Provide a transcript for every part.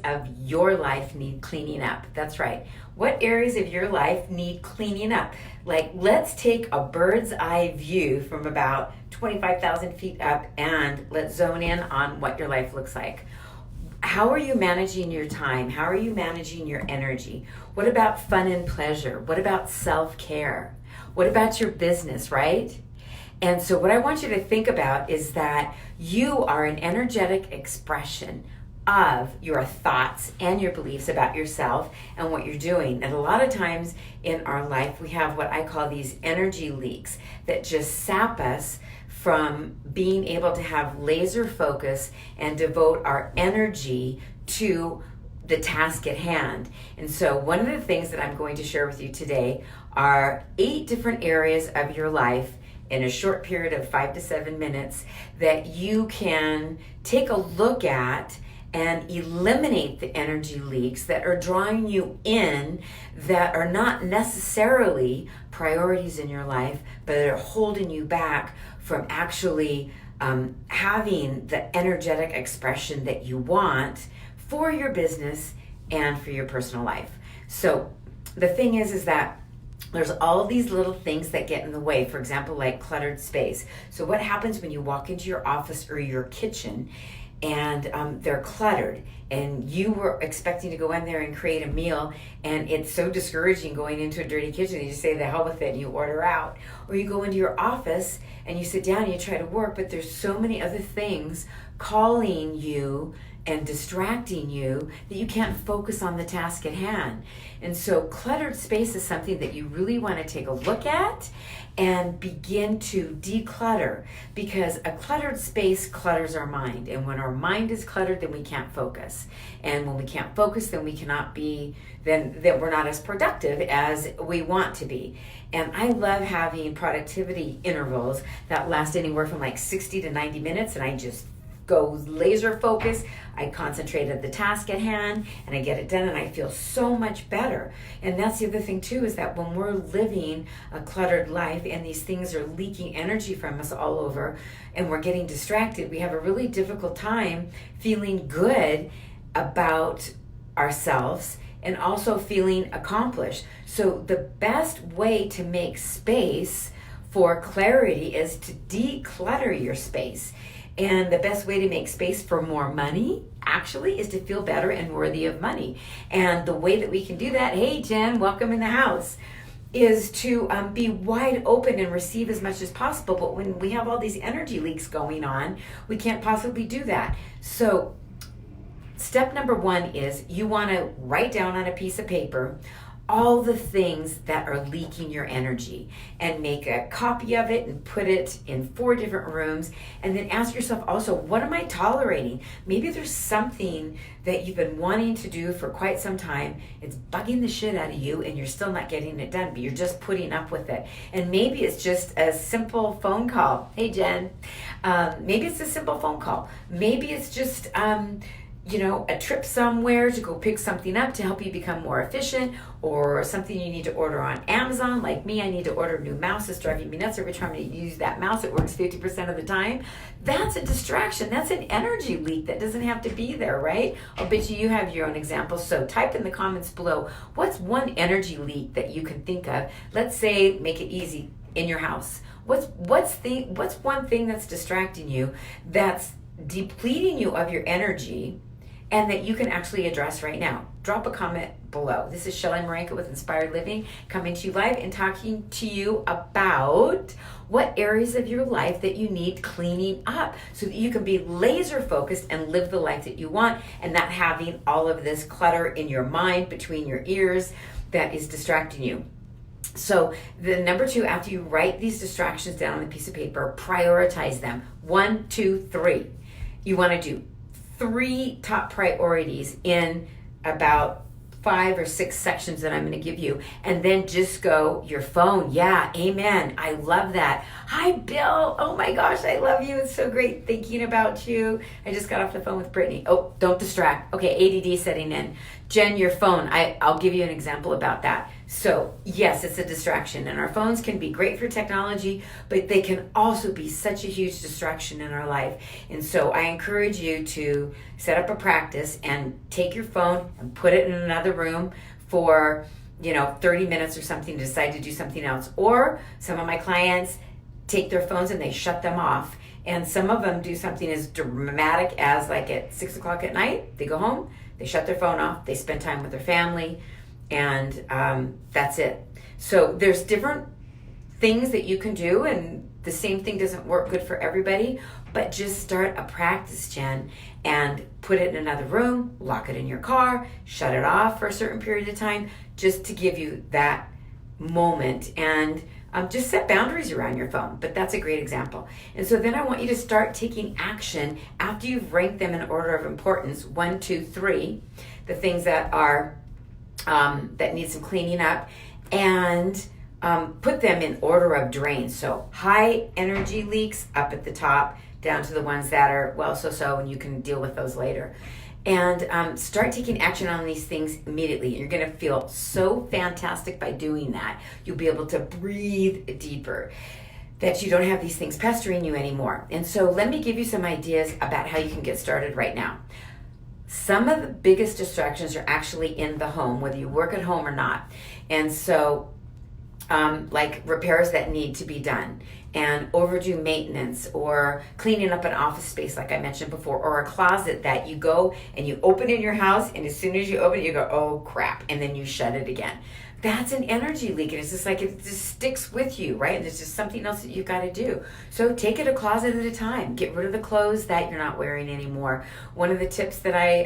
of your life need cleaning up? That's right. What areas of your life need cleaning up? Like, let's take a bird's eye view from about 25,000 feet up and let's zone in on what your life looks like. How are you managing your time? How are you managing your energy? What about fun and pleasure? What about self-care? What about your business, right? And so what I want you to think about is that you are an energetic expression of your thoughts and your beliefs about yourself and what you're doing. And a lot of times in our life, we have what I call these energy leaks that just sap us from being able to have laser focus and devote our energy to the task at hand. And so one of the things that I'm going to share with you today are 8 different areas of your life in a short period of 5 to 7 minutes that you can take a look at and eliminate the energy leaks that are drawing you in, that are not necessarily priorities in your life, but that are holding you back from actually having the energetic expression that you want for your business and for your personal life. So the thing is that there's all of these little things that get in the way. For example, like cluttered space. So what happens when you walk into your office or your kitchen and they're cluttered, and you were expecting to go in there and create a meal, and it's so discouraging going into a dirty kitchen, you just say the hell with it and you order out. Or you go into your office and you sit down and you try to work, but there's so many other things calling you and distracting you that you can't focus on the task at hand. And so cluttered space is something that you really want to take a look at and begin to declutter, because a cluttered space clutters our mind. And when our mind is cluttered, then we can't focus. And when we can't focus, then we cannot be, then we're not as productive as we want to be. And I love having productivity intervals that last anywhere from like 60 to 90 minutes, and I just go laser focus. I concentrate at the task at hand and I get it done, and I feel so much better. And that's the other thing too, is that when we're living a cluttered life and these things are leaking energy from us all over and we're getting distracted, we have a really difficult time feeling good about ourselves and also feeling accomplished. So the best way to make space for clarity is to declutter your space. And the best way to make space for more money actually is to feel better and worthy of money. And the way that we can do that, hey Jen, welcome in the house, is to be wide open and receive as much as possible. But when we have all these energy leaks going on, we can't possibly do that. So step number 1 is you want to write down on a piece of paper all the things that are leaking your energy, and make a copy of it and put it in 4 different rooms. And then ask yourself also, what am I tolerating? Maybe there's something that you've been wanting to do for quite some time. It's bugging the shit out of you and you're still not getting it done, but you're just putting up with it. And maybe it's just a simple phone call. Hey Jen. Maybe it's a simple phone call. Maybe it's just a trip somewhere to go pick something up to help you become more efficient, or something you need to order on Amazon. Like me, I need to order a new mouse. It's driving me nuts every time I use that mouse. It works 50% of the time. That's a distraction. That's an energy leak that doesn't have to be there, right? I'll bet you have your own examples. So type in the comments below, what's one energy leak that you can think of? Let's say, make it easy, in your house. What's one thing that's distracting you, that's depleting you of your energy, and that you can actually address right now? Drop a comment below. This is Shelly Marenka with Inspired Living, coming to you live and talking to you about what areas of your life that you need cleaning up so that you can be laser focused and live the life that you want, and not having all of this clutter in your mind between your ears that is distracting you. So the number 2, after you write these distractions down on a piece of paper, prioritize them. 1, 2, 3. You want to do 3 top priorities in about 5 or 6 sections that I'm going to give you, and then just go your phone. Yeah, amen. I love that. Hi, Bill. Oh my gosh, I love you. It's so great thinking about you. I just got off the phone with Brittany. Oh, don't distract. Okay, ADD setting in. Jen, your phone, I'll give you an example about that. So, yes, it's a distraction, and our phones can be great for technology, but they can also be such a huge distraction in our life. And so I encourage you to set up a practice and take your phone and put it in another room for 30 minutes or something to decide to do something else. Or some of my clients take their phones and they shut them off. And some of them do something as dramatic as like at 6 o'clock at night, they go home, they shut their phone off, they spend time with their family, and that's it. So there's different things that you can do, and the same thing doesn't work good for everybody, but just start a practice, Jen, and put it in another room, lock it in your car, shut it off for a certain period of time, just to give you that moment, and just set boundaries around your phone. But that's a great example. And so then I want you to start taking action after you've ranked them in order of importance, 1, 2, 3, the things that are that need some cleaning up, and put them in order of drain. So high energy leaks up at the top, down to the ones that are so, and you can deal with those later. And start taking action on these things immediately. You're going to feel so fantastic by doing that. You'll be able to breathe deeper, that you don't have these things pestering you anymore. And so let me give you some ideas about how you can get started right now. Some of the biggest distractions are actually in the home, whether you work at home or not. And so like repairs that need to be done, and overdue maintenance, or cleaning up an office space like I mentioned before, or a closet that you go and you open in your house, and as soon as you open it you go, oh crap, and then you shut it again. That's an energy leak, and it's just like it just sticks with you, right? And there's just something else that you've got to do. So take it a closet at a time. Get rid of the clothes that you're not wearing anymore. One of the tips that I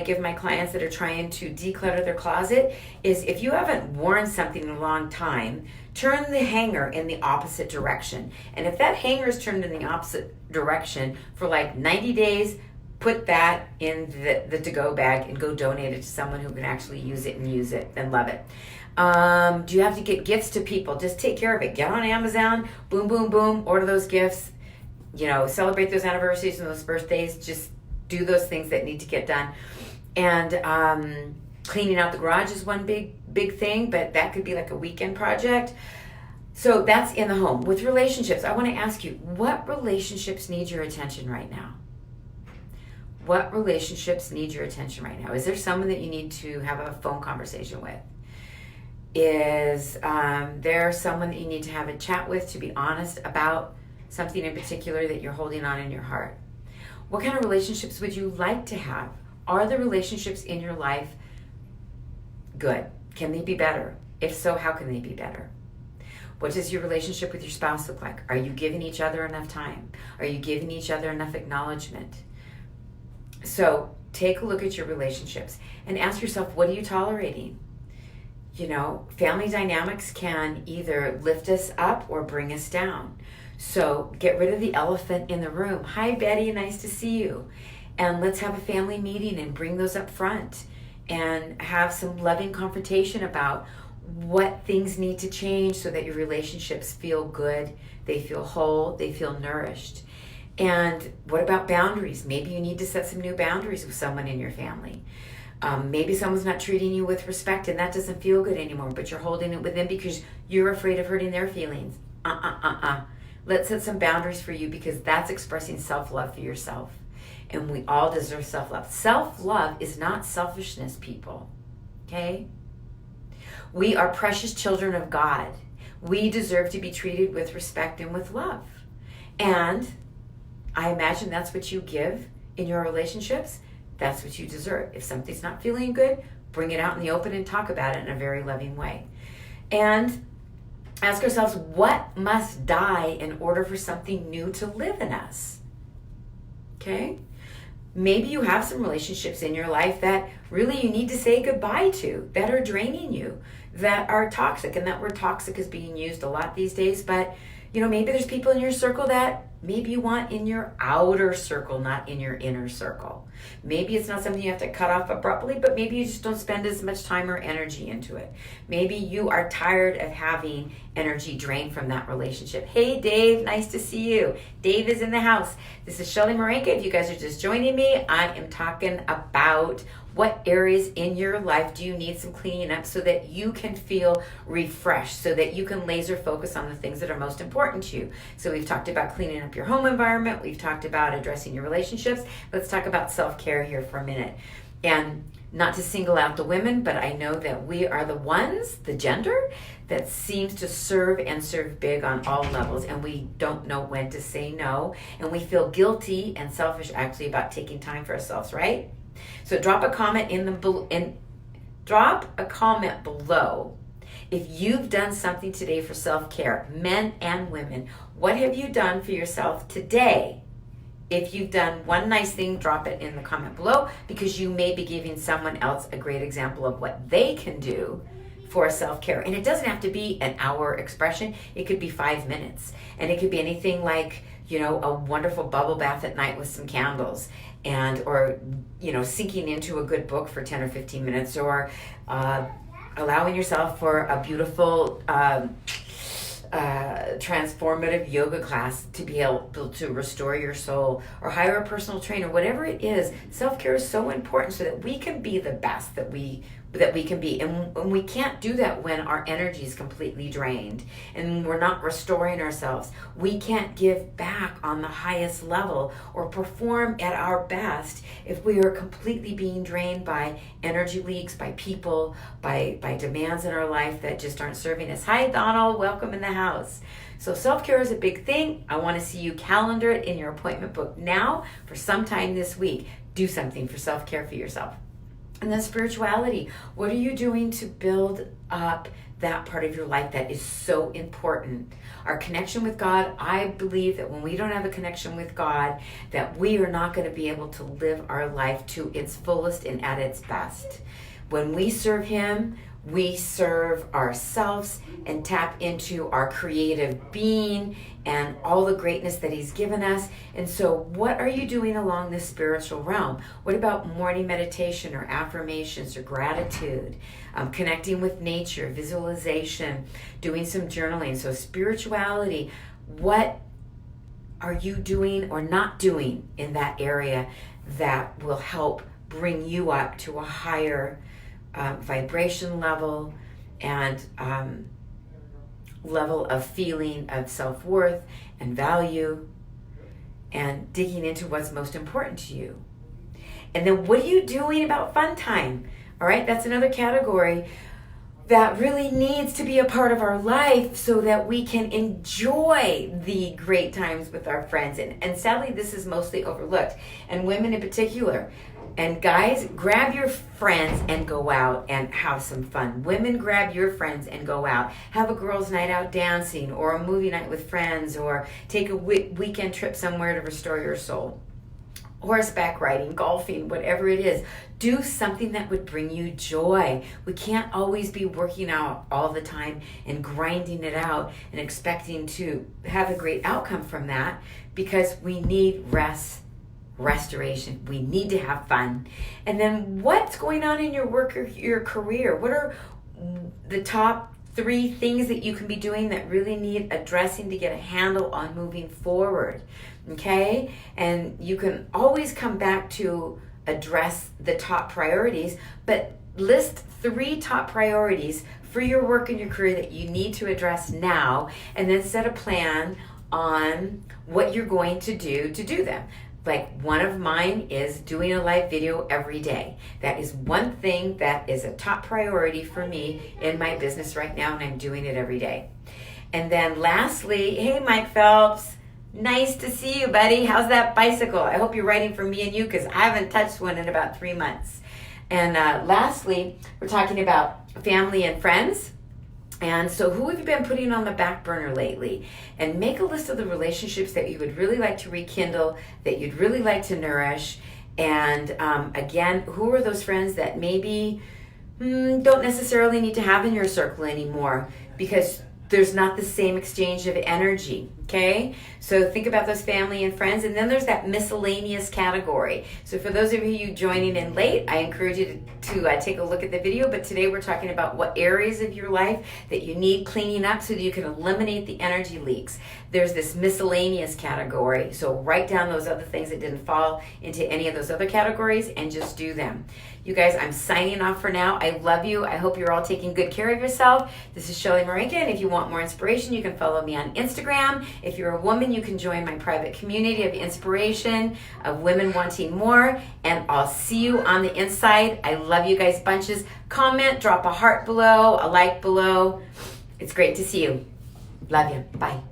give my clients that are trying to declutter their closet is, if you haven't worn something in a long time, turn the hanger in the opposite direction. And if that hanger is turned in the opposite direction for like 90 days, put that in the to-go bag and go donate it to someone who can actually use it and love it. Do you have to get gifts to people? Just take care of it. Get on Amazon, boom, boom, boom, order those gifts, celebrate those anniversaries and those birthdays. Just do those things that need to get done. And cleaning out the garage is one big thing, but that could be like a weekend project. So that's in the home. With relationships, I want to ask you, what relationships need your attention right now? What relationships need your attention right now? Is there someone that you need to have a phone conversation with? Is there someone that you need to have a chat with to be honest about something in particular that you're holding on in your heart? What kind of relationships would you like to have? Are the relationships in your life good? Can they be better? If so, how can they be better? What does your relationship with your spouse look like? Are you giving each other enough time? Are you giving each other enough acknowledgement? So take a look at your relationships and ask yourself, what are you tolerating? Family dynamics can either lift us up or bring us down. So get rid of the elephant in the room. Hi, Betty, nice to see you. And let's have a family meeting and bring those up front and have some loving confrontation about what things need to change so that your relationships feel good, they feel whole, they feel nourished. And what about boundaries? Maybe you need to set some new boundaries with someone in your family. Maybe someone's not treating you with respect and that doesn't feel good anymore, but you're holding it with them because you're afraid of hurting their feelings. Let's set some boundaries for you, because that's expressing self-love for yourself. And we all deserve self-love. Self-love is not selfishness, people. Okay? We are precious children of God. We deserve to be treated with respect and with love. And I imagine that's what you give in your relationships. That's what you deserve. If something's not feeling good, bring it out in the open and talk about it in a very loving way. And ask ourselves, what must die in order for something new to live in us? Okay? Maybe you have some relationships in your life that really you need to say goodbye to, that are draining you, that are toxic. And that word toxic is being used a lot these days, but maybe there's people in your circle that maybe you want in your outer circle, not in your inner circle. Maybe it's not something you have to cut off abruptly, but maybe you just don't spend as much time or energy into it. Maybe you are tired of having energy drained from that relationship. Hey, Dave, nice to see you. Dave is in the house. This is Shelly Marenka. If you guys are just joining me, I am talking about what areas in your life do you need some cleaning up so that you can feel refreshed, so that you can laser focus on the things that are most important to you. So we've talked about cleaning up your home environment. We've talked about addressing your relationships. Let's talk about self-care here for a minute. And not to single out the women, but I know that we are the ones, the gender, that seems to serve and serve big on all levels, and we don't know when to say no, and we feel guilty and selfish actually about taking time for ourselves, right? So drop a comment below if you've done something today for self-care, men and women. What have you done for yourself today? If you've done one nice thing, drop it in the comment below, because you may be giving someone else a great example of what they can do for self-care. And it doesn't have to be an hour expression. It could be 5 minutes. And it could be anything like, a wonderful bubble bath at night with some candles, or sinking into a good book for 10 or 15 minutes, or allowing yourself for a beautiful transformative yoga class to be able to restore your soul, or hire a personal trainer. Whatever it is, self-care is so important so that we can be the best that we can be. And we can't do that when our energy is completely drained and we're not restoring ourselves. We can't give back on the highest level or perform at our best if we are completely being drained by energy leaks, by people, by demands in our life that just aren't serving us. Hi, Donald. Welcome in the house. So self-care is a big thing. I want to see you calendar it in your appointment book now for sometime this week. Do something for self-care for yourself. And then spirituality. What are you doing to build up that part of your life that is so important? Our connection with God. I believe that when we don't have a connection with God, that we are not going to be able to live our life to its fullest and at its best. When we serve Him, we serve ourselves and tap into our creative being and all the greatness that He's given us. And so what are you doing along this spiritual realm? What about morning meditation or affirmations or gratitude, connecting with nature, visualization, doing some journaling? So spirituality, what are you doing or not doing in that area that will help bring you up to a higher vibration level and level of feeling of self-worth and value, and digging into what's most important to you? And then what are you doing about fun time? All right, that's another category that really needs to be a part of our life so that we can enjoy the great times with our friends. And sadly, this is mostly overlooked, and women in particular. And guys, grab your friends and go out and have some fun. Women, grab your friends and go out. Have a girls' night out dancing, or a movie night with friends, or take a weekend trip somewhere to restore your soul. Horseback riding, golfing, whatever it is. Do something that would bring you joy. We can't always be working out all the time and grinding it out and expecting to have a great outcome from that, because we need restoration. We need to have fun. And then what's going on in your work or your career? What are the top 3 things that you can be doing that really need addressing to get a handle on moving forward? Okay? And you can always come back to address the top priorities, but list 3 top priorities for your work and your career that you need to address now, and then set a plan on what you're going to do them. Like, one of mine is doing a live video every day. That is one thing that is a top priority for me in my business right now, and I'm doing it every day. And then lastly, hey, Mike Phelps, nice to see you, buddy. How's that bicycle? I hope you're riding for me and you, because I haven't touched one in about 3 months. And lastly, we're talking about family and friends. And so who have you been putting on the back burner lately? And make a list of the relationships that you would really like to rekindle, that you'd really like to nourish. And again, who are those friends that maybe don't necessarily need to have in your circle anymore, because there's not the same exchange of energy. Okay, so think about those family and friends, and then there's that miscellaneous category. So for those of you joining in late, I encourage you to take a look at the video, but today we're talking about what areas of your life that you need cleaning up so that you can eliminate the energy leaks. There's this miscellaneous category, so write down those other things that didn't fall into any of those other categories and just do them. You guys, I'm signing off for now. I love you. I hope you're all taking good care of yourself. This is Shelley Marinka, and if you want more inspiration, you can follow me on Instagram. If you're a woman, you can join my private community of inspiration, of women wanting more, and I'll see you on the inside. I love you guys bunches. Comment, drop a heart below, a like below. It's great to see you. Love you. Bye.